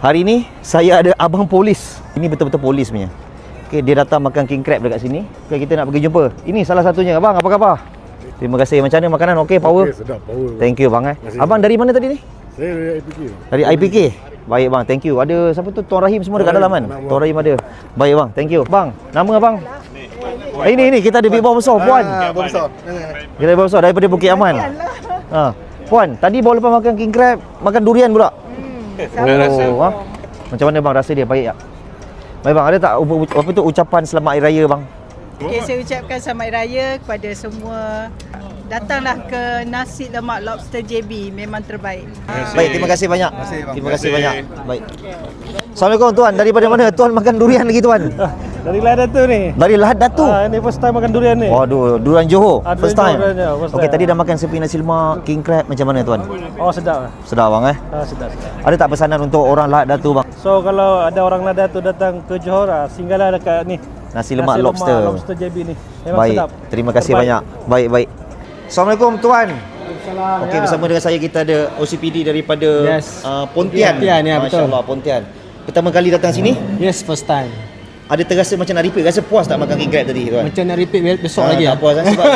Hari ni saya ada abang polis. Ini betul-betul polis punya. Okey, dia datang makan king crab dekat sini. Okey, kita nak pergi jumpa. Ini salah satunya. Abang, apa khabar? Terima kasih. Macam mana makanan? Okey, power? Okey, sedap, power. Thank you bang. Abang dari mana tadi ni? Saya dari IPK. Dari IPK. Baik bang, thank you. Ada siapa tu? Tuan Rahim semua dekat dalam kan? Tuan Rahim ada. Baik bang, thank you. Bang, nama abang? Ini kita ada big boss besar, puan. Besar. Kita ada besar daripada Bukit Aman. Puan, tadi baru lepas makan king crab, makan durian pula. Macam mana bang rasa dia? Baik tak? Baik bang, ada tak apa tu ucapan selamat hari raya bang? Okey, saya ucapkan selamat hari raya kepada semua. Datanglah ke nasi lemak lobster JB, memang terbaik. Baik, terima kasih banyak. Terima kasih banyak. Baik. Assalamualaikum tuan, daripada mana? Tuan makan durian lagi tuan? Dari Lahad Datu ni. Dari Lahad Datu. Ini first time makan durian ni. Waduh, durian Johor. First time. First Okey, time. tadi dah makan sepi nasi lemak, king crab, macam mana tuan? Oh, sedap. Sedap bang Sedap. Ada tak pesanan untuk orang Lahad Datu bang? So kalau ada orang Lahad Datu datang ke Johor, singgahlah dekat ni. Nasi lemak lobster. Lobster JB ni. Memang Baik, sedap. terima kasih Terbaik. banyak. Baik. Assalamualaikum tuan. Okey, bersama dengan saya kita ada OCPD daripada Pontian. Pontian, ya, betul. Masya-Allah, Pontian. Pertama kali datang sini, Yes, first time. ada terasa macam nak repeat? Rasa puas tak makan king crab tadi tuan? Macam nak repeat besok lagi Tak puas sebab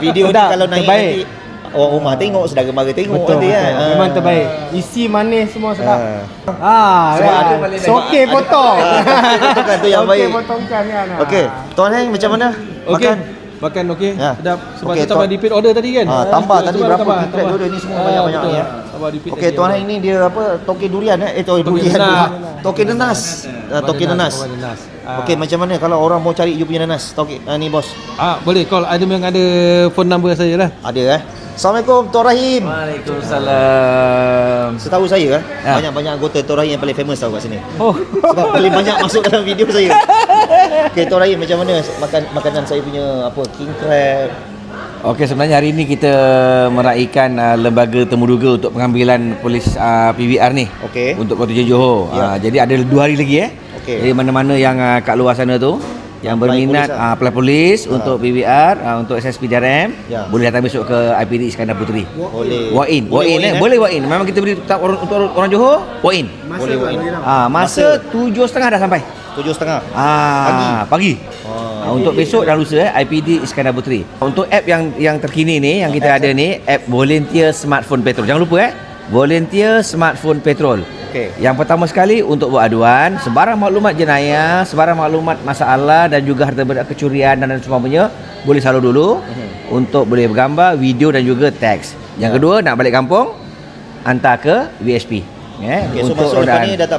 video ni Sedap, kalau naik terbaik. nanti orang rumah tengok, saudara mara tengok Betul, nanti kan. Memang terbaik. Isi manis semua sedap. Sebab ada Okey potong. potongkan tu yang Okey baik. potongkan kan. Okey, tuan Heng macam mana? Okey. Makan okey. Ya. Sedap. Sebab Okey, kita tambah repeat order tadi kan. Tambah tadi Sebab berapa tambah, king crab dulu ni semua banyak-banyak ni ya. Tambah repeat Okey, lagi. tuan Heng ni dia apa? Toke durian durian. nenas. Toke nenas. Toke nenas. Okey, macam mana kalau orang mau cari you punya nanas? Toke ni bos. Boleh call ada memang ada phone number saya lah. Ada Assalamualaikum Tuan Rahim. Waalaikumsalam. Setahu saya banyak-banyak anggota Tuan Rahim yang paling famous tahu kat sini. Oh, Sebab paling banyak masuk dalam video saya. Okey, Tuan Rahim macam mana makanan saya punya apa king crab? Okey, sebenarnya hari ini kita meraihkan lembaga temuduga untuk pengambilan polis PVR ni. Okey. Untuk Kota Johor. Ya. Jadi ada 2 hari lagi Okey. Jadi mana-mana yang kat luar sana tu yang berminat apply polis untuk PVR, untuk SSP DRM, boleh datang besok ke IPD Iskandar Puteri. Boleh. Walk-in, boleh walk-in. Memang kita beri untuk orang Johor, walk-in. Boleh walk-in. Masa 7.30 dah sampai. 7.30. Pagi. Untuk besok dan lusa IPD Iskandar Puteri. Untuk app yang terkini ni yang kita ada ni, app Volunteer Smartphone Patrol. Jangan lupa Volunteer Smartphone Patrol. Okey. Yang pertama sekali untuk buat aduan, sebarang maklumat jenayah, sebarang maklumat masalah dan juga harta benda kecurian dan sebagainya boleh salur dulu untuk boleh bergambar, video dan juga teks. Yang kedua nak balik kampung, hantar ke VSP. Okey, so untuk masuk lepas rodaan. ni dah tak